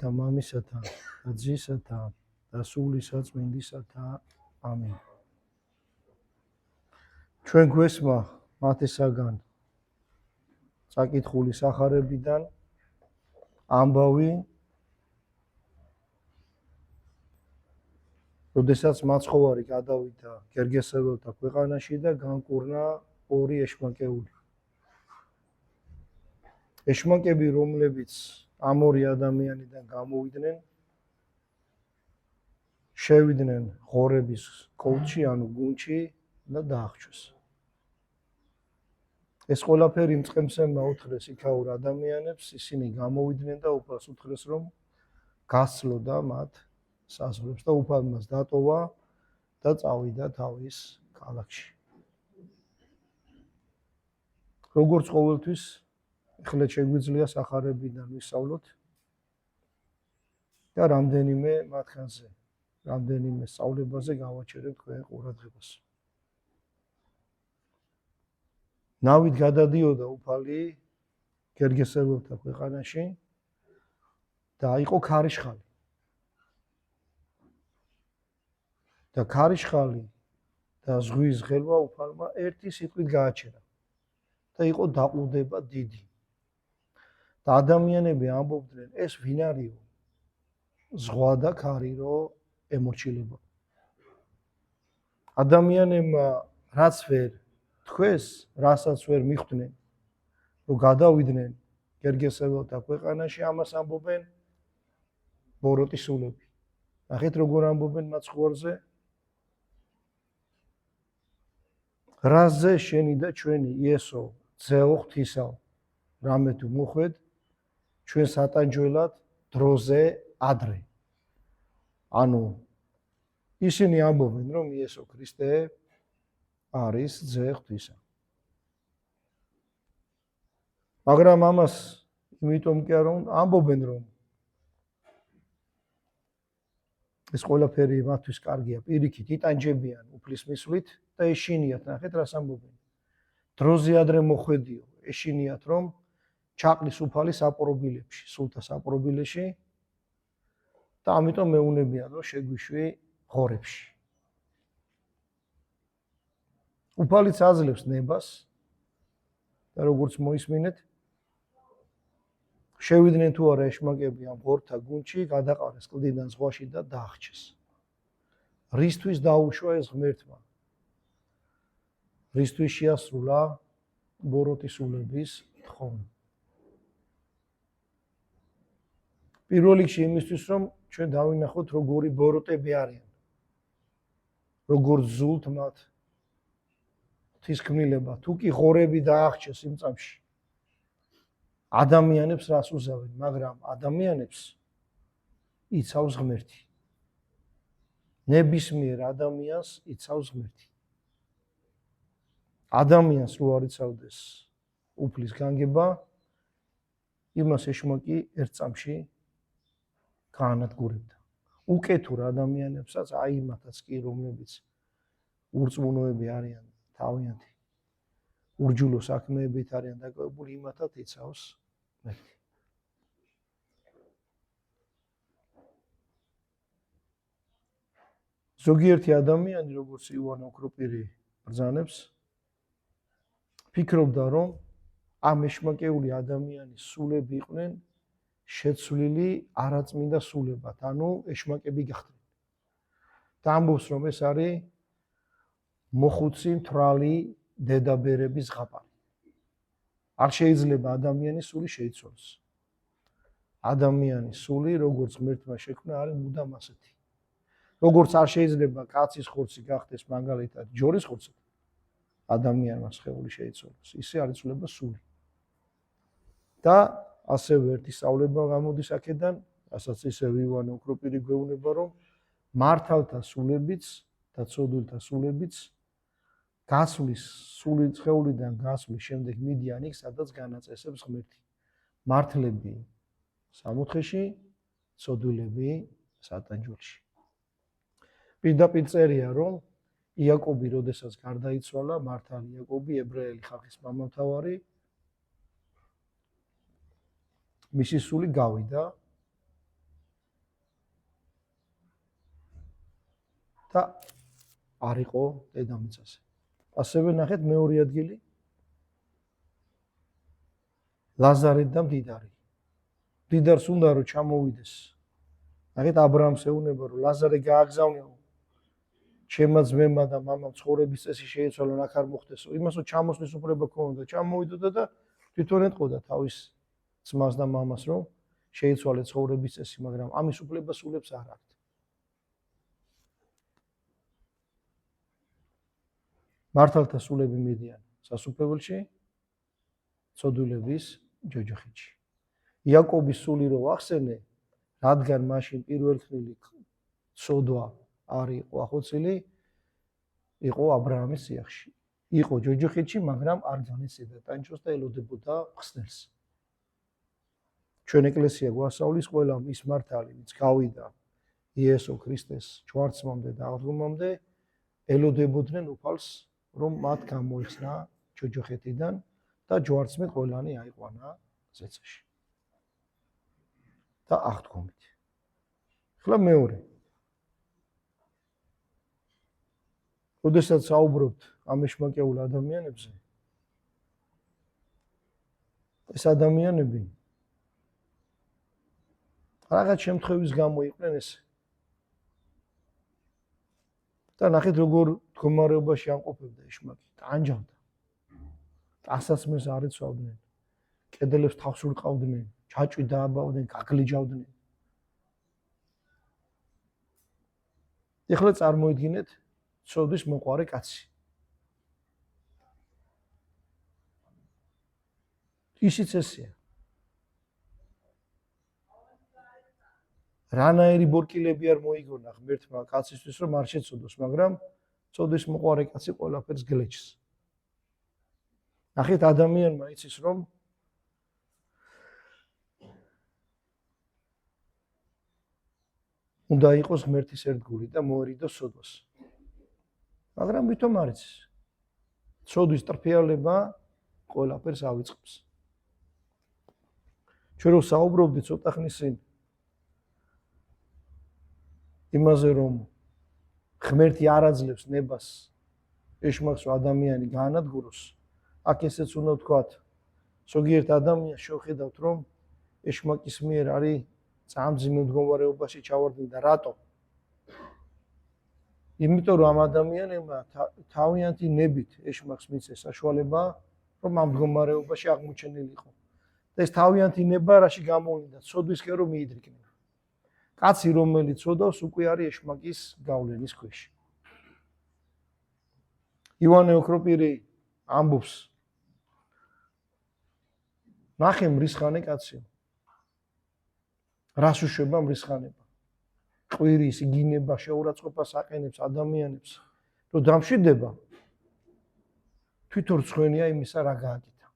მამისათა და ძისათა და სულისა წმინდისათა ამინ. ჩვენ გვესმა მათესაგან წაკითხული სახარებიდან ამბავი, როდესაც მაცხოვარი გადავიდა გერგესეველთა ქვეყანაში და განკურნა ორი ეშმაკეული. ეშმაკები, რომლებიც ამ ორი ადამიანიდან გამოვიდნენ, შევიდნენ ღორების კოლჩი, ანუ გუნჩი და დაახჩეს. ეს ყველაფერი მწყემსებმა უთხრეს იქაურ ადამიანებს, ისინი გამოვიდნენ და უფალს უთხრეს, რომ გასცლოდა მათ საზღვრებს და უფალმაც დატოვა და წავიდა თავის ქალაქში. როგორც ყოველთვის, ახლა შეგვიძლია სახარებიდან ვისწავლოთ და რამდენიმე მათგანზე, რამდენიმე სწავლებაზე გავაჩერებთ თქვენ ყურადღებას. ნავით გადადიოდა უფალი გერგესეველთა ქვეყანაში და იყო ქარიშხალი. და ქარიშხალი და ზღვის ღელვა უფალმა ერთი სიტყვით გააჩერა და იყო დაყრდნობა დიდი. და ადამიანები ამბობდნენ, ეს ვინ არისო? ზღვა და ქარი რო ემორჩილება. ადამიანებმა რაც ვერ თქვეს, რასაც ვერ მიხვდნენ, რომ გადავიდნენ გერგესეველთა ქვეყანაში, ამას ამბობენ ბოროტისულები. ნახეთ როგორ ამბობენ მაცხოვარზე? რაზე შენი და ჩვენი იესო ძეო ღვთისაო, რამე თუ მოხვედ ჩვენ სატანჯველად დროზე ადრე. ანუ ისინი ამბობენ, რომ იესო ქრისტე არის ძე ღვთისა. მაგრამ ამას იმიტომ კი არ ამბობენ, რომ ეს ყველაფერი მათთვის კარგია, პირიქით იტანჯებიან უფლის მისვლით და ეშინიათ, ნახეთ რას ამბობენ. დროზე ადრე მოხვედიო, ეშინიათ, რომ ჩაყრის უფალი საპყრობილებში, სულთა საპყრობილეში და ამიტომ მეუნებიან, რომ შეგვიშვი ღორებში. უფალიც აძლევს ნებას და როგორც მოისმინეთ, შევიდნენ თუ არა ეშმაკები ამ ღორთა გუნჩი, გადაყარეს კლდიდან ზღვაში და დაახჩეს. რისთვის დაუშვა ეს ღმერთმა? რისთვის შეასრულა ბოროტისულების თხოვნა? პირველ რიგში იმისთვის, რომ ჩვენ დავინახოთ, როგორი ბოროტები არიან. როგორ ზულთ მათ ღვთისქმნილება, თუ კი ღორები დაახჩეს იმ წამში. ადამიანებს რას უზავენ, მაგრამ ადამიანებს იცავს ღმერთი. ნებისმიერ ადამიანს იცავს ღმერთი. ადამიანს რო არ იცავდეს უფლის განგება, იმას ეშმაკი ერთ წამში გაანადგურებდა. უკეთურ ადამიანებსაც, აი იმათაც კი, რომლებიც ურწმუნოები არიან, თავიანთი ურჯულო საქმეებით არიან დაკავებული, იმათაც იცავს ღმერთი. ზოგიერთი ადამიანი, როგორც იოანე ოქროპირი ბრძანებს, ფიქრობდა, რომ ამ ეშმაკეული ადამიანის სულები იყვნენ შეცვლილი არაწმინდა სულებად, ანუ ეშმაკები გახდნენ. და ამბობს, რომ ეს არის მოხუცი მთვრალი დედაბერების ზღაპარი. არ შეიძლება ადამიანის სული შეიცვალოს. ადამიანის სული, როგორც ღმერთმა შექმნა, არის მუდამ ასეთი. როგორც არ შეიძლება კაცის ხორცი გახდეს მაგალითად ჯორის ხორცად, ადამიანმა სხეული შეიცვალოს, ისე არ იცვლება სული. და ასევე ერთი სწავლება გამოდის აქედან, რასაც ისევ იოანე ოქროპირი გვეუბნება, რომ მართალთა სულებიც და ცოდვილთა სულებიც გასვლის, სული სხეულიდან გასვლის შემდეგ მიდიან იქ, სადაც განაწესებს ღმერთი. მართლები სამოთხეში, ცოდვილები სატანჯველში. პირდაპირ წერია, რომ იაკობი, როდესაც გარდაიცვალა, მართალი იაკობი, ებრაელი ხალხის მამამთავარი, მისი სული გავიდა და არ იყო დედამიწაზე. ასევე ნახეთ მეორე ადგილი ლაზარე და მდიდარი. მდიდარს უნდა რომ ჩამოვიდეს. ნახეთ აბრაამს ეუბნება რომ ლაზარე გააგზავნიო. ჩემმა ძმებმა და მამამ ცხოვრების წესი შეეცვალა რა არ მოხდესო. იმას რომ ჩამოსვლის უფლება ქონდა, ჩამოვიდოდა და თვითონ ეტყოდა თავის ძმას და მამას რომ შეეცვალე ცხოვრების წესი, მაგრამ ამის უფლება სულებს არ აქვთ. მართალთა სულები მიდიან სასუფეველში, ცოდვილების ჯოჯოხეთში. იაკობის სული რო ახსენე, რადგან მაშინ პირველთვლილი ცოდვა არ იყო ახოცილი, იყო აბრაამის სიახში. იყო ჯოჯოხეთში, მაგრამ არ განეცედა ტანჯოს და ელოდებოდა ხსნელს. ჩვენ ეკლესია გვასწავლის ყველა მის მართალი, ვინც გავიდა იესო ქრისტეს ჯვარცმამდე და აღდგომამდე, ელოდებოდნენ უფალს, რომ მათ გამოიხსნა ჯოჯოხეთიდან და ჯვარცმით ყველანი აიყვანა ზეცაში. და აღდგომით. ახლა მეორე. როდესაც საუბრობთ ამ ეშმაკეულ ადამიანებზე, ეს ადამიანები რაღაც შემთხვევის გამო იყვნენ ესე. და ნახეთ როგორ მდგომარეობაში ამყოფებდა ეშმაკი, ტანჯავდა. ტანსაცმელს არ იცავდნენ, კედლებს თავს ურყავდნენ, ჯაჭვი დააბავდნენ, გაგლიჯავდნენ. ეხლა წარმოიდგინეთ ცოდვის მოყვარე კაცი. ისიც ესეა. რანაირი ბორკილები არ მოიგონა ღმერთმა კაცისთვის, რომ არ შეცოდოს, მაგრამ ცოდვის მოყვარე კაცი ყველაფერს გლეჯს. ნახეთ ადამიანმა იცის, რომ უნდა იყოს ღმერთის ერთგული და მოერიდოს ცოდვას. მაგრამ ვითომ არ იცის. ცოდვის ტრფიალება ყველაფერს ავიწყებს. ჩვენ რო საუბრობდით ცოტა ხნის წინ იმაზე, რომ ღმერთი არ აძლევს ნებას ეშმაკს ადამიანი გაანადგუროს, აქ ესეც უნდა ვთქვათ, ზოგიერთ ადამიანს შევხედავთ, რომ ეშმაკის მიერ არის წამძიმე მდგომარეობაში ჩავარდნილ და რატო? იმიტომ რომ ამ ადამიანებმა თავიანთი ნებით ეშმაკს მიცეს საშუალება, რომ ამ მდგომარეობაში აღმოჩენილიყო. და ეს თავიანთი ნება რაში გამოვლინდა, ცოდვისკენ რომ მიიდრიქნა. კაცი რომელიც ცოდავს, უკვე არის ეშმაკის გავლენის ქვეშ. ივანე ოქროპირი ამბობს, ნახე მრისხანე კაცი. რას უშვება მრისხანება? ყვირის, იგინება, შეურაცხყოფას აყენებს ადამიანებს, რომ დამშვიდება, თვითონ რცხვენია იმისა, რა გააკეთა.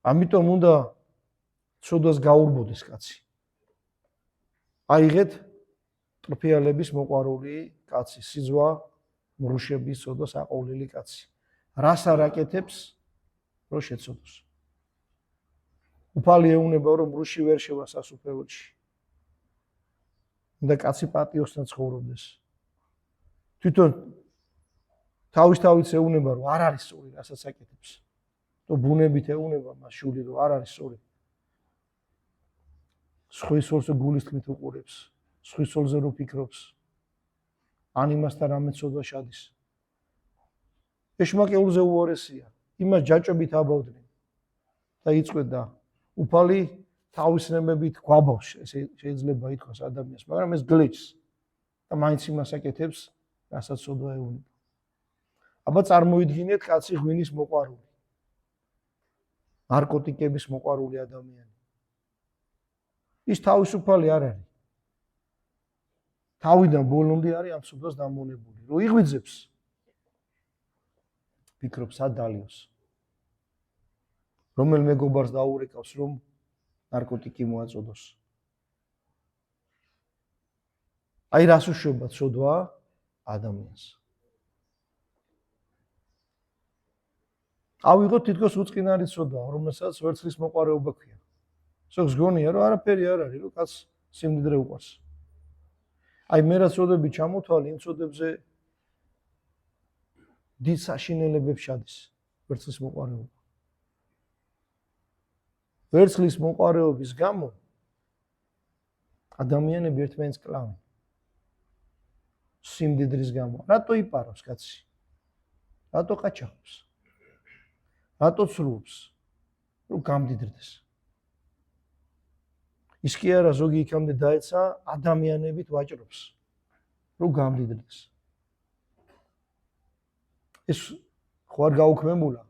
ამიტომ უნდა ცოდვას გაურბოდეს კაცი. აიღეთ ტრფიალების მოყვარული კაცი, სიძვა, მრუშების ცოდვას აყოლილი კაცი. რას არ აკეთებს, რომ შეცოდოს. უფალი ეუბნება, რომ მრუში ვერ შევა სასუფეველში. და კაცი პატიოსთან ცხოვრობდეს. თვითონ თავის ეუბნება, რომ არ არის სწორი, რასაც აკეთებს. და ბუნებით ეუბნება მას შული, რომ არ არის სწორი. სხვის სულზე გულის თქმით უყურებს, სხვის სულზე რო ფიქრობს, ან იმასთან რამე ცოდვა შადის. ეშმაკეულზე უორესია, იმას ჯაჭვებით აბავდნენ და იწვედა. უფალი თავის ნებებით გვაბავს, შეიძლება ითქვას ადამიანს, მაგრამ ეს გლეჯს და მაინც იმას აკეთებს, რასაც ცოდვა ეუბნება. აბა წარმოიდგინეთ კაცი ღვინის მოყვარული, ნარკოტიკების მოყვარული ადამიანი. ის თავისუფალი არ არის. თავიდან ბოლომდე არის ამ ცოდვას დამონებული. რო იღვიძებს, ფიქრობს ადალიოს. რომელ მეგობარს დაურეკავს, რომ ნარკოტიკი მოაწოდოს. აი რას უშვება ცოდვა ადამიანს. ავიღოთ თითქოს უწყინარი ცოდვა, რომელსაც ვერცხლის მოყვარეობა ქვია. ზოგს გონია, რომ არაფერი არ არის, რომ კაც სიმდიდრე უყვარს. აი მე რაც წოდები ჩამოთვალე, იმ წოდებზე დიდ საშინელებებს ჩადის ვერცხლის მოყვარეობა. ვერცხლის მოყვარეობის გამო ადამიანები ერთმანეთს კლავენ. სიმდიდრის გამო. რატო იპაროს კაცი? რატო ყაჩაღობს? რატო ცრუობს? რომ გამდიდრდეს. ის კი არა ზოგი იქამდე დაეცა ადამიანებით ვაჭრობს. რომ გამდიდრდეს. ეს ხო არ გაუქმებულა.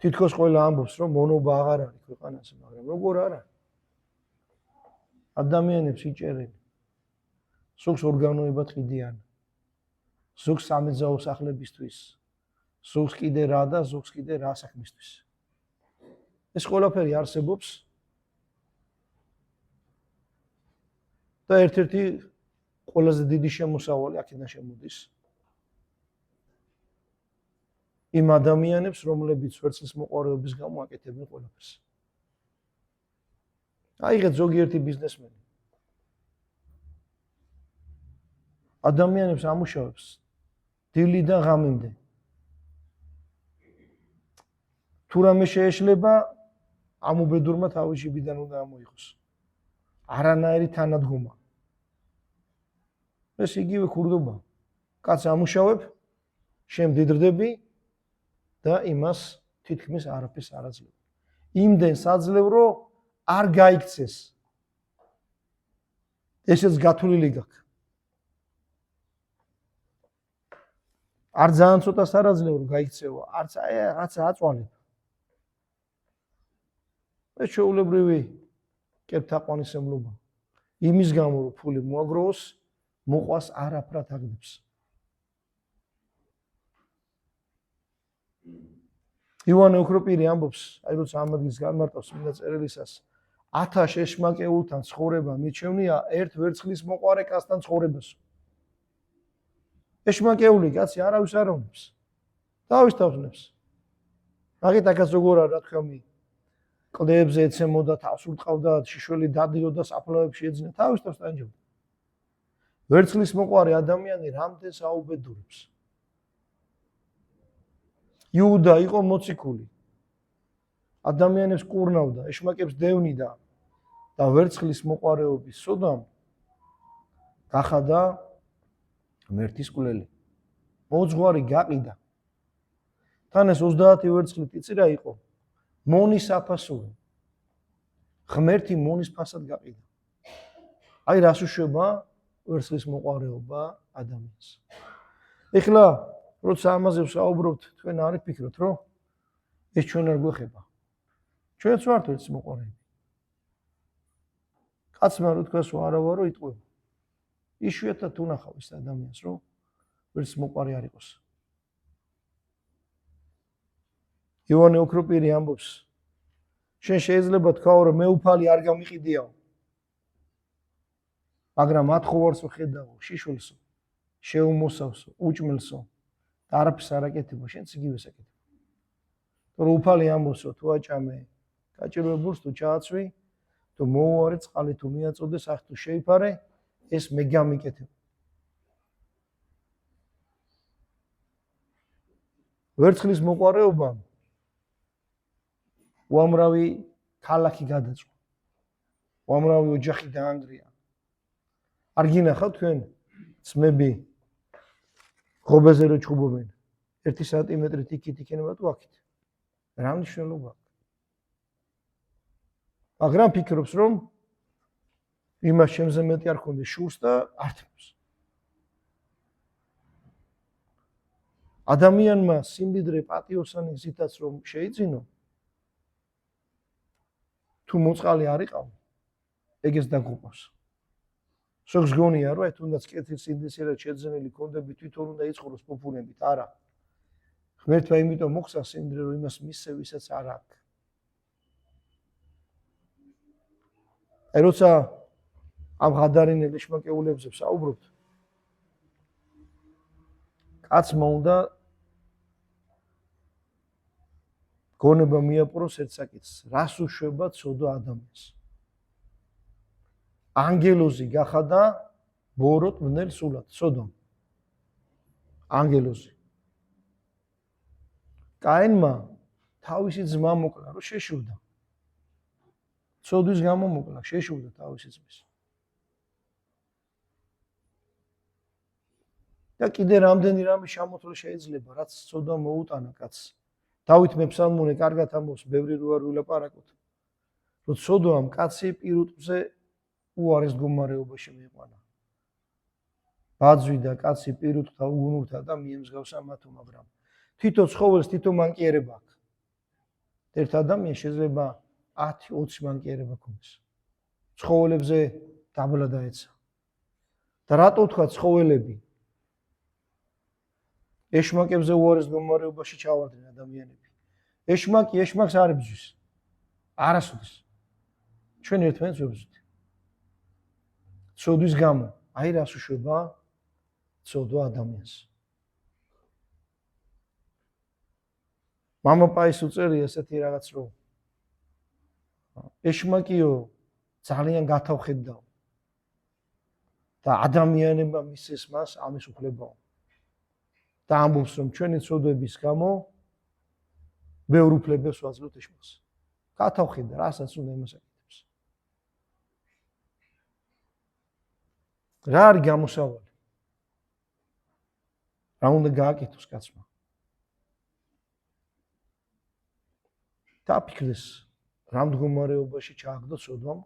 თითქოს ყველა ამბობს რომ მონობა აღარ არის ქვეყანაზე, მაგრამ როგორ არა? ადამიანებს იჭერენ. ზოგს ორგანოებად ყიდიან. ზოგს სამეძაო სახლებისთვის. ზოგს კიდე რა და ზოგს კიდე რა საქმისთვის. ეს ყველაფერი არსებობს და ერთ-ერთი ყველაზე დიდი შემოსავალი აქედან შემოდის. იმ ადამიანებს, რომლებიც ვერცხლის მოყვარეობის გამო აკეთებენ ყველაფერს. აიღეთ ზოგიერთი ბიზნესმენი. ადამიანებს ამუშავებს დილიდან ღამემდე. თუ რამე შეეშლება, ამ უბედურმა თავის ჯიბიდან უნდა ამოიღოს. არანაირი თანადგომა. ეს იგივე ქურდობა. კაც ამუშავებ, შემდიდრდები და იმას თითქმის არაფერს არ აძლევ. იმდენს აძლევ, რომ არ გაიქცეს. ესეც გათვლილი გაქვს. არ ძალიან ცოტას არ აძლევ, რომ გაიქცევა, არც რაღაცა აწვალებ. ეს შეულებრივი კერპთაყვანისმლობა. იმის გამო, რომ ფული მოაგროვოს, მოყვას არაფრად აგდებს. ივანე ოქროპირი ამბობს, აი როცა ამ ადგილს განმარტავს მინდა წერილისას, 1000 შეშმაკეულთან ცხოვრება მიჩვენია ერთ ვერცხლის მოყვარე კაცთან ცხოვრებას. ეშმაკეული კაცი არავის არ ავნებს. თავის თავს. მაგით აქაც როგორ არა, რა თქმა უნდა, კლდეებზე ეცემოდა, თავს ურტყავდა, შიშველი დადიოდა, საფლავებში ეძინა, თავის თავს ტანჯობდა. ვერცხლის მოყვარე ადამიანი რამდენს აუბედურებს. იუდა იყო მოციქული. ადამიანებს კურნავდა, ეშმაკებს დევნიდა და ვერცხლის მოყვარეობის სოდამ გახადა მერტის კვლელი. მოძღვარი გაყიდა. თან ეს 30 ვერცხლით იწირა იყო. მონის აფასური. ღმერთი მონის ფასად გაყიდა. აი რას უშვება ვერცხლის მოყვარეობა ადამიანს. ეხლა როცა ამაზე ვსაუბრობთ, თქვენ არ იფიქროთ, რომ ეს ჩვენ არ გვეხება. ჩვენც ვართ ვერცხლის მოყვარეები. კაცმა რო თქვას რომ არა ვარო იტყვება. იშვიათად უნახავ ის ადამიანს, რომ ვერცხლის მოყვარე არ იყოს. ივანე ოქროპირი ამბობს, შენ შეიძლება თქვაო, რომ მე უფალი არ გამიყიდიაო. მაგრამ ათხოვარს ვხედავო, შიშველსო, შეუმოსავსო, უჭმელსო და არაფერს არ აკეთებო, შენც იგივე საკეთებ. რომ უფალი ამბობს, რომ თუ აჭამე გაჭირვებულს, თუ ჩააცვი, თუ მოუარე წყალი, თუ მიაწოდე, სახ თუ შეიფარე, ეს მე გამიკეთებ. ვერცხლის მოყვარეობამ უამრავი ქალაქი გადაწვა. უამრავი ოჯახი დაანგრია. არ გინახავთ თქვენ ძმები ღობეზე რო ჩხუბობენ 1 სანტიმეტრით იქით იქნება თუ აქეთ. რა მნიშვნელობა აქვს? მაგრამ ფიქრობს, რომ იმას შემზე მეტი არ ქონდეს შურს და ართმევს. ადამიანმა სიმდიდრე პატიოსანი გზითაც რომ შეიძინო, თუ მოწყალი არ იყავ, ეგეც დაგუყავს. შეგს გონია, რომ თუნდაც კეთილ სინდისიერად შეძენილი კონდები თვითონ უნდა იცხოვროს პოპულებით, არა. ღმერთმა იმიტომ მოხსა სიმდიდრე, რომ იმას მისცე, ვისაც არ აქვს. აი როცა ამ ღადარინელ ეშმაკეულებზე ვსაუბრობთ, კაცმა უნდა გონება მიაპყროს ერთ საკითხს, რას უშვება ცოდვა ადამიანს. ანგელოზი გახადა ბოროტ მნელ სულად, სოდომ. ანგელოზი. კაინმა თავისი ძმა მოკლა, რომ შეშურდა. ცოდვის გამო მოკლა, შეშურდა თავისი ძმის. და კიდე რამდენი რამე შემოთვლე შეიძლება, რაც ცოდვა მოუტანა კაცს. დავით მეფსალმუნე კარგად ამბობს, ბევრი რო არ ვილაპარაკოთ. რომ ცოდვამ კაცი პირუტყვზე უარეს მდგომარეობაში მიიყვანა. ბაძვი და კაცი პირუტყვთა უგუნურთა და მიემსგავსა მათო, მაგრამ თითო ცხოველს თითო მანკიერება აქვს. ერთ ადამიანს შეიძლება 10-20 მანკიერება ქონდეს. ცხოველებზე დაბლა დაეცა. და რატო თქვა ცხოველები ეშმაკებზე უარეს მდგომარეობაში ჩავარდნენ ადამიანები. ეშმაკი ეშმაკს არ ებრძვის. არასოდეს. ჩვენ ერთმანეთს ვებრძვით. ცოდვის გამო, აი რას უშვება ცოდვა ადამიანს. მამა პაის უწერია ესეთი რაღაც რომ ეშმაკიო ძალიან გათავხედდაო და ადამიანებმა მისცეს მას ამის უფლებაო. და ამბობს რომ ჩვენი ცოდვების გამო ბევრ უფლებებს ვაძლევთ ეშმაკს. გათავხედდა, რასაც უნდა იმას აკეთებს. რა არის გამოსავალი? რა უნდა გააკეთოს კაცმა? დაფიქრდეს რა მდგომარეობაში ჩააგდო ცოდვამ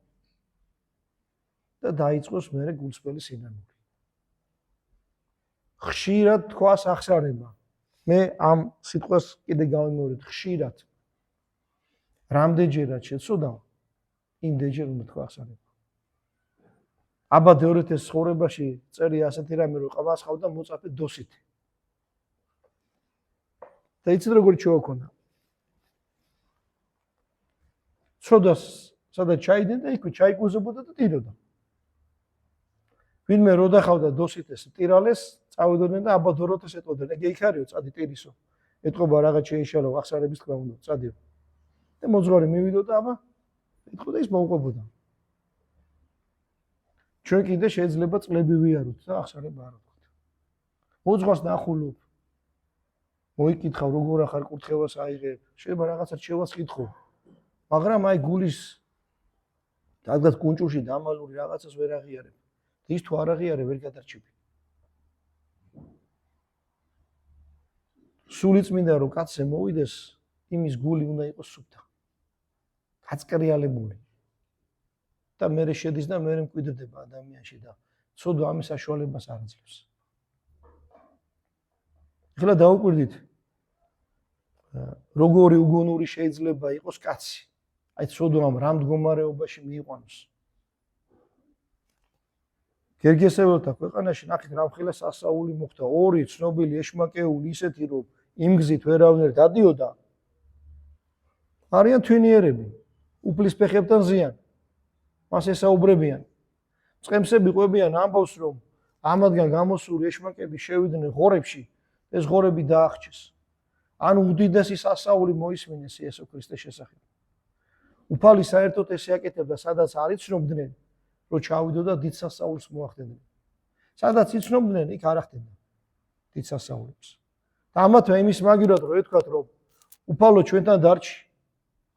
და დაიწყოს მერე გულწრფელი სინანული. ხშირად თქვას ახსარება. მე ამ სიტყვას კიდე გავიმეორებ, ხშირად. რამდენჯერად შეცოდავ, იმდენჯერ უნდა თქვა ახსარება. აბა დეორეთეს ცხოვრებაში წერია ასეთი რამე, რომ ყავს ხავდა მოწაფე დოსით. და იცით როგორ ჩაოქონა. ცოდვას სადაც ჩაიდნენ და იქვე ჩაიკუზებოდა და ტიროდა. ვინმე რო დახავდა დოსითეს ტირალეს, წავედოდნენ და აბა დოროთეს ეტყოდნენ, ეგ იქ არისო, წადი ტირისო. ეთყობა რაღაც შეიშალო, ახსარების თქმა უნდა, წადიო. და მოძღვარი მივიდო და აბა ეთყოდა ის მოუყვებოდა. ჩვენ კიდე შეიძლება წლები ვიაროთ და ახსარება არ ვთქვით. მოძღვარს ნახულობ. მოიკითხავ, როგორ ახარ კურთხევას აიღებ, შეიძლება რაღაცა რჩევას კითხო. მაგრამ აი გულის დაგდათ კუნჭულში დამალული რაღაცას ვერ აღიარებ. ის თუ არ აღიარე ვერ გადარჩები. სული წმინდა რომ კაცზე მოვიდეს, იმის გული უნდა იყოს სუფთა. გაწკრიალებული. და მერე შედის და მერე მკვიდრდება ადამიანში და ცოდვა ამის საშუალებას არ აძლევს. ახლა დავუკვირდით როგორი უგუნური შეიძლება იყოს კაცი. აი ცოდვამ რა მდგომარეობაში მიიყვანოს. გერგესეველთა ქვეყანაში ნახეთ რა მხილე სასაული მოხდა. ორი ცნობილი ეშმაკეული ისეთი რომ იმ გზით ვერავნერ დადიოდა. არიან თვინიერები, უფლის ფეხებთან ზიან. მას ესაუბრებიან. წყემსები ყვებიან ამბავს რომ ამათგან გამოსული ეშმაკები შევიდნენ ღორებში, ეს ღორები დაახჩეს. ანუ უდიდესი სასაული მოისმინეს იესო ქრისტეს შესახებ. უფალი საერთოდ ესე აკეთებდა, სადაც არ იცნობდნენ, რომ ჩავიდოდა დიდ სასაულს მოახდენდნენ. სადაც იცნობდნენ, იქ არ ახდენდა დიდ სასაულებს. და ამათვე იმის მაგივრად რო ეთქვათ, რომ უფალო ჩვენთან დარჩი,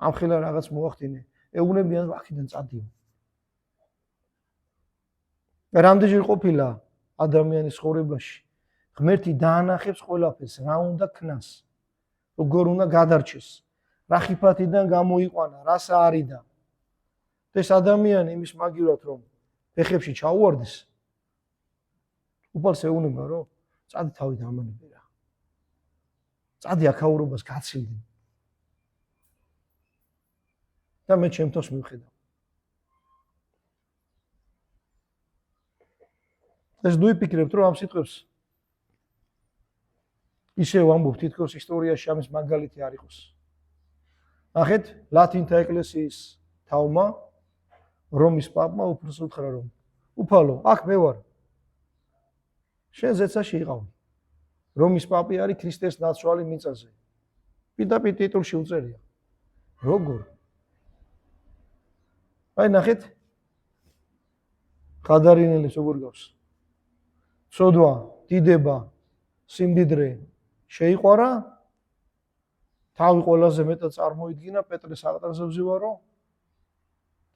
ამხელა რაღაც მოახდინე, ეუბნებიან აქედან წადიო. რამდენჯერ ყოფილა ადამიანის ცხოვრებაში, ღმერთი დაანახებს ყველაფერს, რა უნდა ქნას, როგორ უნდა გადარჩეს, რა ხიფათიდან გამოიყვანა, რას აარიდა. ეს ადამიანი იმის მაგივრად რომ ფეხებში ჩაუვარდეს, უფალს ეუბნება რომ წადი თავი დამანები რა. წადი აქაურობას გაცილდი. და მე ჩემთვის მივხედავ. ეს დუიფიქრებთ რომ ამ სიტყვებს ისე ვამბობ თითქოს ისტორიაში ამის მაგალითი არ იყოს. ნახეთ, ლათინთა ეკლესიის თავმა რომის პაპმა უფლს უთხრა რომ უფალო, აქ მე ვარ. შენ ზეცაში იყავი. რომის პაპი არის ქრისტეს ნაცვალი მიწაზე. პირდაპირ ტიტულში უწერია. როგორ? აი ნახეთ. გადარინელებს როგორ გავს? ცოდვა, დიდება, სიმდიდრე შეიყვარა, თავი ყველაზე მეტად წარმოიდგინა, პეტრეს აღტრაზე ვზივარო.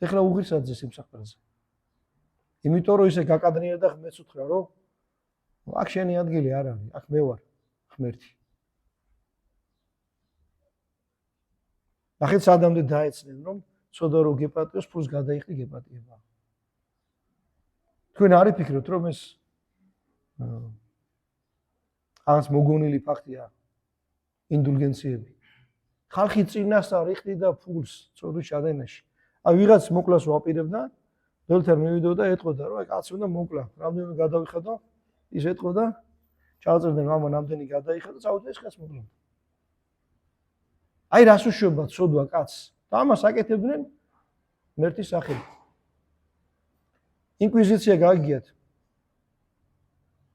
ეხლა უღირსაძე სიმსახურეზე. იმიტომ რომ ისე გაკადნიერა და ღმერთს უთხრა, რომ აქ შენი ადგილი არ არის, აქ მე ვარ, ღმერთი. ნახეთ სადამდე დაეცნენ, რომ ცოდა რომ გეპატიოს, ფულს გადაიხდი გეპატიება. თქვენ არ იფიქროთ, რომ ეს აღაც მოგონილი ფაქტია ინდულგენციები. ხალხი წინასწარ იხდიდა ფულს წოდვის ჩადენაში. აი ვიღაც მოკლას ვაპირებდა, ველთარ მივიდოდა ეტყოდა, რომ აი კაცი უნდა მოკლა, რამდენი გადავიხადო, ის ეტყოდა, ჩავწერდნენ მამა რამდენი გადაიხადო, წავიდა ეს კაცს მოკლა. აი რას უშვება ცოდვა კაცს? და ამას აკეთებდნენ ღმერთის სახელით. ინკვიზიცია გააგიათ.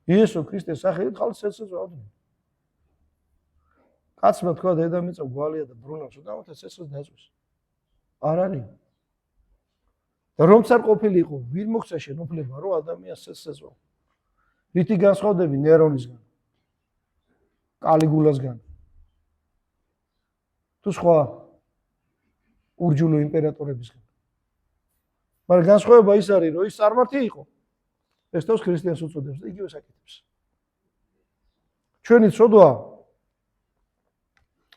იესო ქრისტეს სახელით ხალხს ეცეცხლავდნენ. კაცმა თქვა დედამიწა გვალია და ბრუნავს, უდავთ ცეცხლს დაწვის. არ არის. და რომც არ ყოფილიყო, ვინ მოხდა შენობლება, რომ ადამიანს ცეცხლს ეწვა. რითი განსხვავდები ნერონისგან, კალიგულასგან. თუ სხვა ურჯულო იმპერატორებისგან. მაგრამ განსხვავება ის არის, რომ ის წარმართი იყო. ეს თავს ქრისტიანს უწოდებს და იგივე საკეთებს. ჩვენი ცოდვა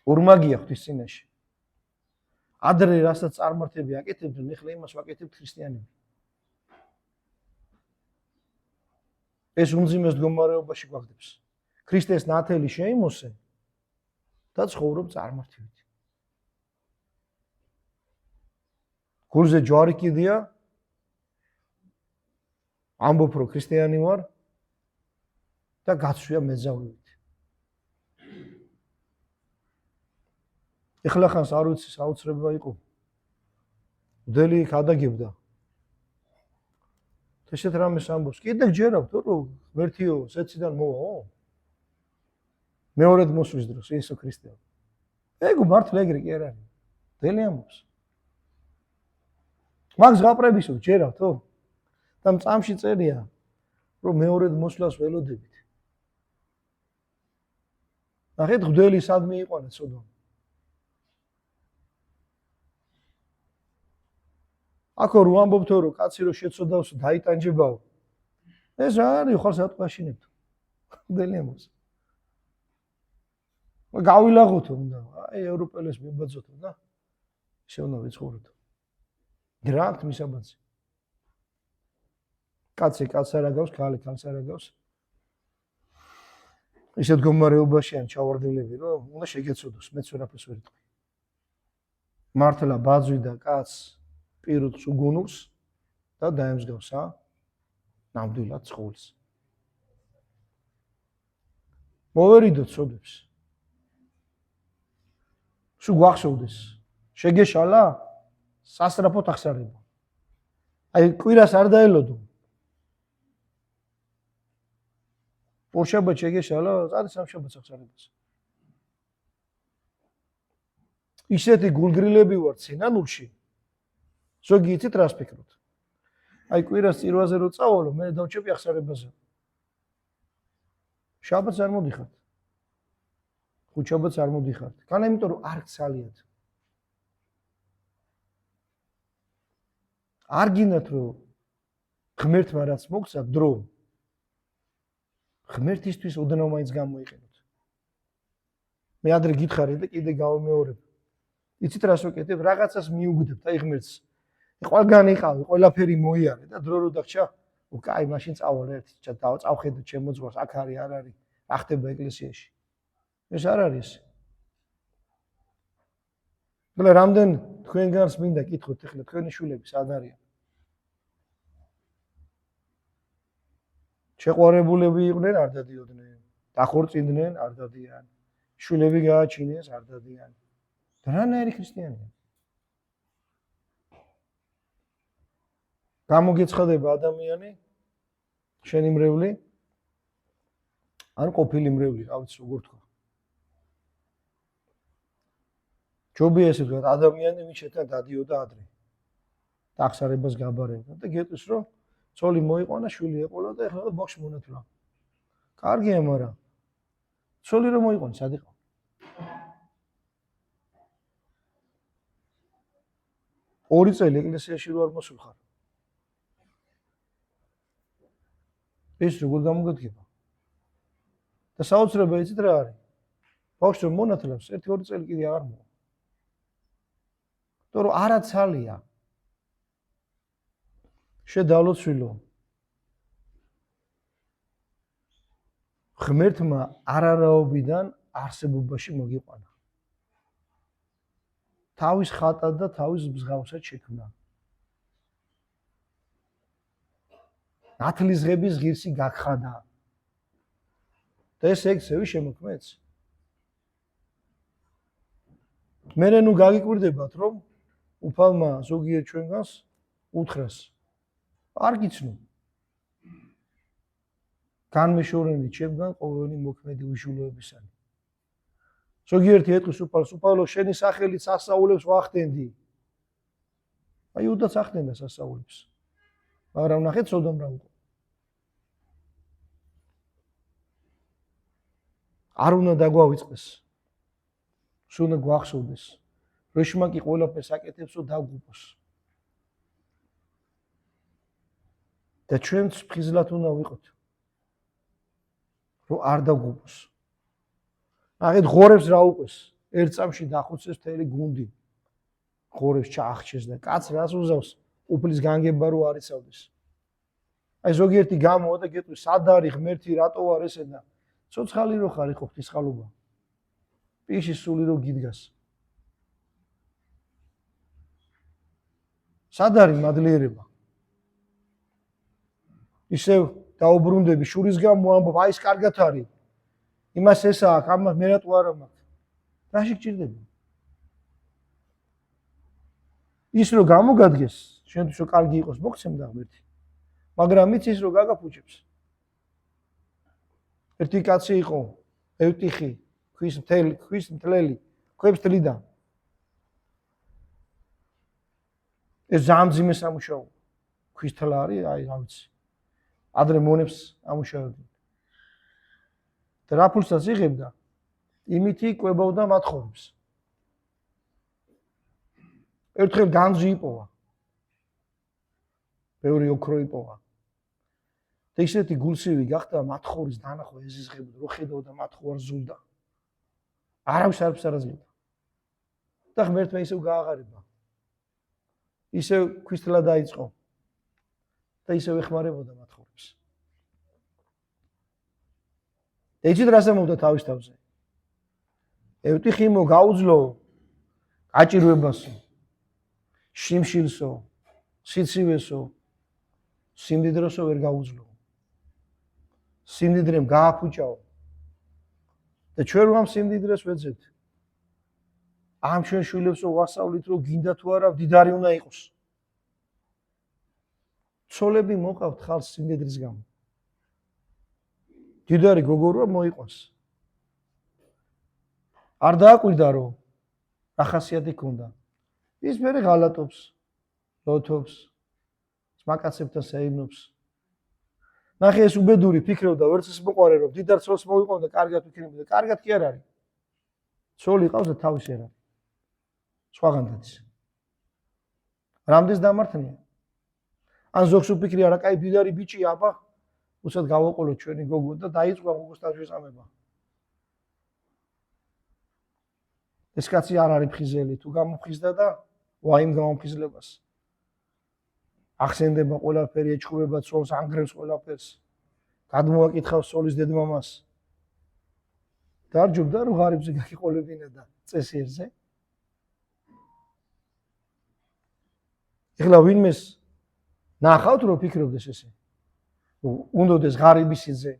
ორმაგია ღვთის წინაშე. ადრე რასაც წარმართები აკეთებდნენ, ეხლა იმას ვაკეთებთ ქრისტიანები. ეს უმძიმეს მდგომარეობაში გვაგდებს. ქრისტეს ნათელი შეიმოსე და ცხოვრობ წარმართებით. გულზე ჯვარი კიდია, ამბობ რომ ქრისტიანი ვარ და გაცვია მეძავებით. ეხლა ხანს არ ვიცი საოცრება იყო. მდელი იქ ადაგებდა. ესეთ რამეს ამბობს. კიდე გჯერავთ რომ ღმერთიო ზეციდან მოვაო. მეორედ მოსვლის დროს იესო ქრისტე. ეგ მართლა ეგრე კი არ არის. მდელი ამბობს. მაგს გაპრებისო გჯერავთო? და მწამში წერია რომ მეორედ მოსვლას ველოდებით. ნახეთ მღვდელი სადმე იყვანა ცოდვა. აქო რო ამბობთო რომ კაცი რო შეცოდავს დაიტანჯებაო. ეს რა არის ხალხს ატყაშინებთ. მღვდელი ამბობს. გავილაღოთო უნდა. აი ევროპელებს მიბაძოთო და შეუნა ვიცხოვროთ. დრაკთ მისაბაძი. კაცი კაცს არ აგავს, ქალი ქალს არ აგავს. ისეთ მდგომარეობაში ან ჩავარდნილები, რომ უნდა შეგეცოდოს, მეც ვერაფერს ვერ იტყვი. მართლა ბაძვი და კაცს პირუტს უგუნურს და დაემსგავს, ნამდვილად ცხოველს. მოვერიდოთ ცოდებს. სულ გვახსოვდეს. შეგეშალა? სასწრაფოდ ახსარება. აი კვირას არ დაელოდო. ორშაბათ შეგეშალა, წადი სამშაბათს ახსარებას. ისეთი გულგრილები ვართ სინანულში. ზოგი იცით რას ფიქრობთ? აი კვირას წირვაზე რო წავალო, მე დავჭები ახსარებაზე. შაბათს არ მოდიხართ. ხუთშაბათს არ მოდიხართ. განა იმიტომ რომ არ გცალიათ. არ გინდათ რომ ღმერთმა რაც მოგცა დრო ღმერთისთვის ოდნავ მაინც გამოიყენოთ. მე ადრე გითხარი და კიდე გავმეორებ. იცით რას ვაკეთებ? რაღაცას მიუგდებთ აი ღმერთს. ყველგან იყავი, ყველაფერი მოიარე და დრო რო დაგჭა, კაი, მაშინ წავალ ერთი, წავხედო ჩემო ზღვას, აქ არის, არ არის, რა ხდება ეკლესიაში. ეს არ არის. მაგრამ რამდენ თქვენგანს მინდა კითხოთ ეხლა თქვენი შვილები სად არიან? შეყვარებულები იყვნენ, არ დადიოდნენ. დახორწინდნენ, არ დადიან. შვილები გააჩინეს, არ დადიან. და რანაირი ქრისტიანია? გამოგეცხადება ადამიანი, შენი მრევლი, ან ყოფილი მრევლი, რა ვიცი როგორ თქვა. ჯობია ესე ვთქვათ, ადამიანი ვინც შეთან დადიოდა ადრე. და ახსარებას გაბარებდა და გეტყვის რომ ცოლი მოიყვანა, შვილი ეყოლა და ეხლა ბოქში მონათლა. კარგია, მაგრამ ცოლი რომ მოიყვანა, სად იყო? ორი წელი ეკლესიაში რო არ მოსულხარ. ეს როგორ გამოგადგება? და საოცრება იცით რა არის? ბავშვს რომ მონათლებს, 1-2 წელი კიდე აღარ მოვა. თორე არა ცალია. შედავლოთ შვილო. ღმერთმა არარაობიდან არსებობაში მოგიყვანა. თავის ხატად და თავის მსგავსად შექმნა. ნათლისღების ღირსი გაგხადა. და ეს ექცევი შემოქმედს. მერე ნუ გაგიკვირდებათ, რომ უფალმა ზოგიერთ ჩვენგანს უთხრას. არ გიცნო. განმეშორენი ჩემგან ყოველი მოქმედი უშულოებისანი. ზოგიერთი ეტყვის უფალს, უფალო, შენი სახელით სასაულებს ვახდენდი. აი უდაც ახდენდა სასაულებს. მაგრამ ნახეთ სოდომ რა იყო. არ უნდა დაგვავიწყდეს. სულ უნდა გვახსოვდეს. როშმა კი ყველაფერს აკეთებსო დაგუპოს. და ჩვენც ფხიზლად უნდა ვიყოთ. რომ არ დაგუპოს. ნახეთ ღორებს რა უყეს. ერთ წამში დახუცეს მთელი გუნდი. ღორებს ჩაახჩეს და კაც რას უზავს უფლის განგება რო არ იცავდეს. აი ზოგიერთი გამოვა და გეტყვის, სად არის ღმერთი, რატო არ ესე და ცოცხალი რო ხარ იყო ღვთისხალობა. პიში სული რო გიდგას. სად არის მადლიერება? ისევ დაუბრუნდები შურის გამო ამბობ, აი ეს კარგად არის. იმას ესა აქვს, ამას მე რატო არ მაქვს? რაში გჭირდება? ის რო გამოგადგეს, შენთვის რო კარგი იყოს, მოგცემდა ღმერთი. მაგრამ იცის რო გაგაფუჭებს. ერთი კაცი იყო, ევტიხი, ქვის მთლელი, ქვებს თლიდა. ეს ზამძიმე სამუშაო. ქვის თლა არის, აი რა ვიცი. ადრე მონებს ამუშავებდნენ. და რა ფულსაც იღებდა? იმითი კვებავდა მათ ხორებს. ერთხელ განძი იპოვა. ბევრი ოქრო იპოვა. და ისეთი გულსივი გახდა მათ ხორის დანახვა ეზიზღებოდა, რო ხედავდა მათ ხوار ზულდა. არავის არაფერს არ აძლევდა. და ღმერთმა ისევ გააღარება. ისევ ქვისტლა დაიწყო. და ისევ ეხმარებოდა მათ ხორებს. და იცით რას ამბობდა თავის თავზე? ევტიხიმო გაუძლო გაჭირვებასო, შიმშილსო, სიცივესო, სიმდიდროსო ვერ გაუძლო. სიმდიდრემ გააფუჭაო. და ჩვენ რომ ამ სიმდიდრეს ვეძებთ. ამ ჩვენ შვილებსო ვასწავლით, რომ გინდა თუ არა მდიდარი უნდა იყოს. ცოლები მოყავთ ხალხს სიმდიდრის გამო. მდიდარი გოგორვა მოიყვანს. არ დააკვირდა რომ რა ხასიათი ქონდა. ის მერე ღალატობს, ლოთობს, ძმაკაცებთან საიმნობს. ნახე ეს უბედური ფიქრობდა, ვერც ის მოყარე რომ მდიდარ ცოლს მოიყვანდა, კარგად ვიქნებოდა. კარგად კი არ არის. ცოლი ყავს და თავისი არ არის. სხვაგანდაც. რამდენს დამართნია? ან ზოგს უფიქრია რა კაი მდიდარი ბიჭია, აბა, უცად გავაყოლოთ ჩვენი გოგო და დაიწყო გოგოსთან შესაძლებელება. ეს კაცი არ არის ფხიზელი, თუ გამოფხიზდა და ვაიმ გამოფხიზლებას. ახსენდება ყველაფერი, ეჩხუბება ცოლს, ანგრევს ყველაფერს. გადმოაკითხავს ცოლის დედმამას. დარჯობდა რომ ღარიბზე გაგიყოლებინა და წესიერზე. ეხლა ვინმეს ნახავთ რომ ფიქრობდეს ესე. უნდოდეს ღარიბი სიძე,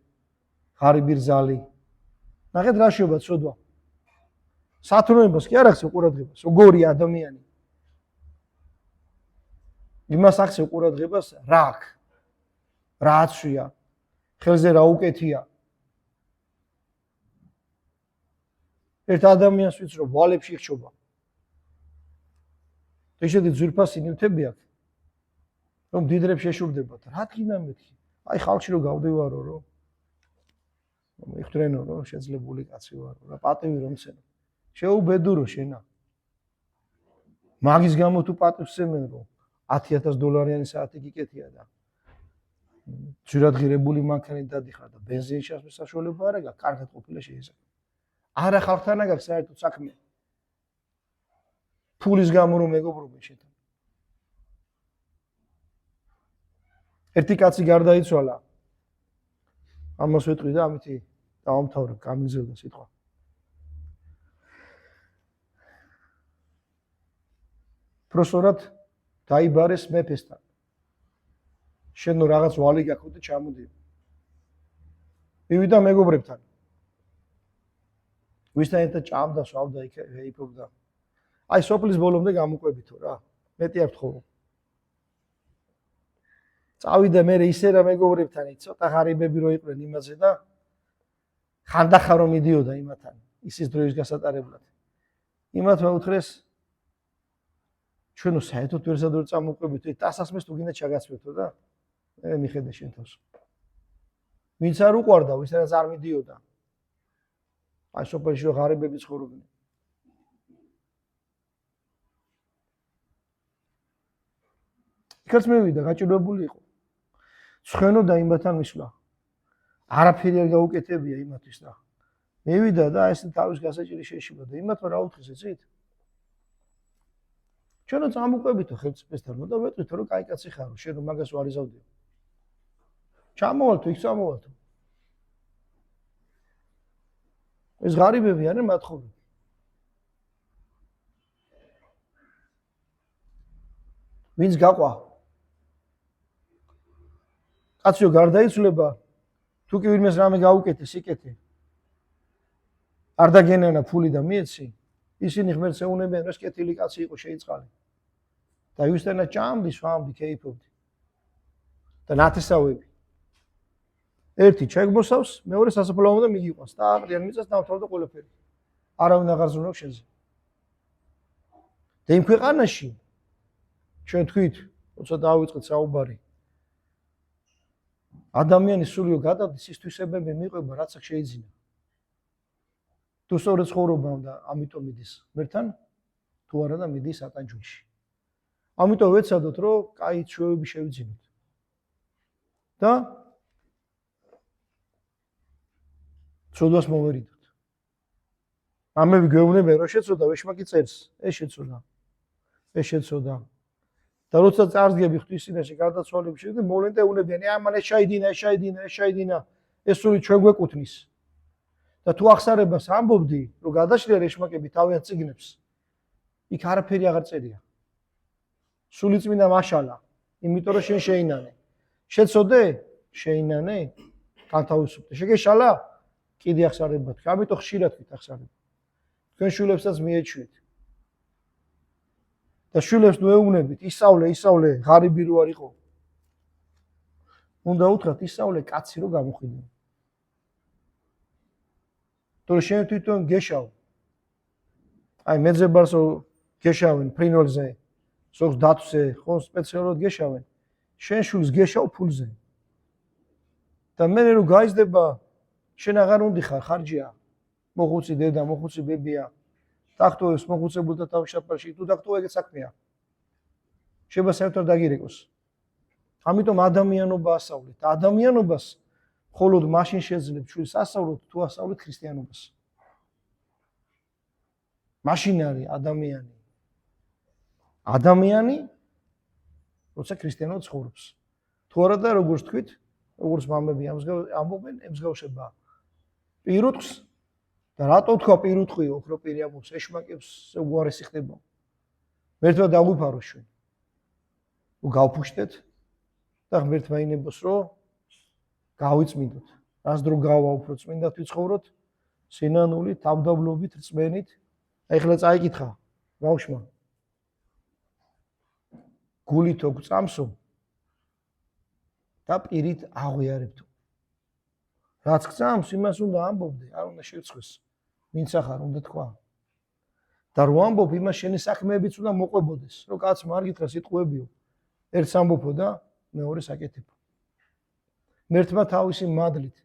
ღარიბი რძალი. ნახეთ რა შეობა ცოდვა. სათნოებას კი არ ახსენ ყურადღებას, როგორი ადამიანი. იმას ახსენ ყურადღებას რა აქვს, რა აცვია, ხელზე რა უკეთია. ერთ ადამიანს ვიცნობ ვალებში იხჩობა. ისეთი ძვირფასი ნივთები აქვს. რომ დიდრებს შეშურდებათ. რა თქმა მეთქი? აი ხალხში რომ გავდივარო რომ მიხდრენო რომ შეძლებული კაცი ვარო რა პატივი რომ ცენ. შეუბედურო შენა. მაგის გამო თუ პატივს ცემენ რომ $10,000 საათი გიკეთია და ძირადღირებული მანქანით დადიხარ და ბენზინი შეასვეს საშუალება არ აქვს, კარგად ყოფილა შეიძლება. არა ხალხთან აქვს საერთოდ საქმე. ფულის გამო რომ მეგობრობენ შეთან. ერთი კაცი გარდაიცვალა. ამას ვეტყვი და ამით დავამთავრებ, გამიგზელდა სიტყვა. პროსორად დაიბარეს მეფესთან. შენ რაღაც ვალი გაქვს და ჩამოდი. მივიდა მეგობრებთან. ვისთან ერთად ჭამდა, სვავდა, ეიფობდა. აი სოფლის ბოლომდე გამოყვებითო რა. მეტი არ ვთხოვო. წავიდა მე ისე რა მეგობრებთან, ცოტა ღარიბები რო იყვნენ იმაზე და ხანდახან რომ მიდიოდა იმათთან, ისის დროის გასატარებლად. იმათმა უთხრეს ჩვენო საერთოდ ვერსად ვერ წამოყვებითო, ტასასმეს თუ გინდა ჩაგაცვეთო და მე მიხედე შენ თავს. ვინც არ უყვარდა, ვისაც არ მიდიოდა. აი სოფელში რო ღარიბები ცხოვრობდნენ. იქაც მივიდა, გაჭირვებული იყო. ცხენო და იმათთან მისვლა. არაფერი არ გაუკეთებია იმათვის და მივიდა და ეს თავის გასაჭირი შეშილა და იმათმა რა უთხრეს იცით? ჩვენო წამოყვებითო ხელმწიფესთან და ვეტყვით რომ კაი კაცი ხარო, შენ რომ მაგას ვარ იზავდიო. ჩამოვალთო, იქ ჩამოვალთო. ეს ღარიბები არიან მათხოვრი. ვინც გაყვა? კაცო გარდაიცვლება, თუ კი ვინმეს რამე გაუკეთეს, იკეთე. არ დაგენანა ფული და მიეცი, ისინი ღმერთს ეუბნებიან, რომ ეს კეთილი კაცი იყო, შეიწყალე. და ვისთანაც ჭამდი, სვამდი, კეიფობდი. და ნათესავები. ერთი ჩეგმოსავს, მეორე სასაფლაო და მიგიყვანს და აყრიან მიწას დავთავრდა ყველაფერი. არავინ აღარ ზრუნავს შენზე. და იმ ქვეყანაში ჩვენ თქვით, როცა დავიწყეთ საუბარი. ადამიანის სულიო გადადის ის თვისებები მიყვება, რაც აქ შეიძინა. თუ სწორედ ცხოვრობა და ამიტომ მიდის ღმერთთან, თუ არა და მიდის სატანჯულში. ამიტომ ვეცადოთ, რომ კაი ჩვევები შევიძინოთ. და ცოდვას მოვერიდოთ. ამები გვეუბნებიან, რომ შეცოდა ვეშმაკი წერს, ეს შეცოდა. ეს შეცოდა. და როცა წარსდგები ღვთისმსახურში გარდაცვალების შემდეგ მოვლენ და ეუბნებიან, ამან ეს შეიდინა, ეს სული ჩვენ გვეკუთვნის. და თუ ახსარებას ამბობდი, რომ გადაშლიან ეშმაკები თავიანთ წიგნებს, იქ არაფერი აღარ წერია. სული წმინდა მაშალა, იმიტომ რომ შენ შეინანე. შეცოდე? შეინანე? განთავისუფლდე. შეგეშალა? კიდე ახსარება თქვი. ამიტომ ხშირად თქვით ახსარება. თქვენ შვილებსაც მიეჩვით. და შვილებს ნუ ეუბნებით, ისავლე, ღარიბი რო არ იყო. უნდა უთხრათ, ისავლე კაცი რო გამოხვიდე. თორე შენ თვითონ გეშავ. აი მეძებარსო გეშავენ ფრინველზე, ზოგს დათვზე, ხო სპეციალურად გეშავენ. შენ შვილს გეშავ ფულზე. და მე რო გაიზრდება, შენ აღარ უნდა ხარ, ხარჯია. მოხუცი დედა, მოხუცი ბებია. დახტოვებს მოხუცებულთა თავის შაფარში, თუ დახტოვ ეგეც საქმეა. შეიძლება საერთოდ დაგირეკოს. ამიტომ ადამიანობა ასავლეთ. ადამიანობას მხოლოდ მაშინ შეძლებს შვილს ასავლოთ, თუ ასავლეთ ქრისტიანობას. მაშინ არის ადამიანი. ადამიანი, როცა ქრისტიანულად ცხოვრობს. თუ არა და როგორც თქვით, როგორც მამები ამბობენ, ემსგავსება პირუტყვს და რატო თქვა პირუტყვი, ოქრო პირი ამბობს, ეშმაკებს უარესი ხდება. მერთმა დაგვიფაროს ჩვენ. გავფუშტეთ და ღმერთმა ინებოს, რომ გავიწმინდოთ. რას დრო გავა უფრო წმინდად ვიცხოვროთ, სინანული, თავდაბლობით, რწმენით. აი ხლა წაიკითხა ბავშვმა. გულითო გწამსო და პირით აღვიარებთო. რაც გწამს, იმას უნდა ამბობდე, არ უნდა შევწხვეს. ვინც ახარ უნდა თქვა. და რო ამბობ, იმას შენი საქმეებიც უნდა მოყვებოდეს, რომ კაც მარგითხრა სიტყვებიო. ერთს ამბობო და მეორე საკეთება. მერთმა თავისი მადლით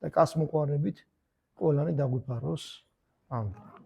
და კაცმოყვარებით ყველანი დაგვიფაროს. ამინ.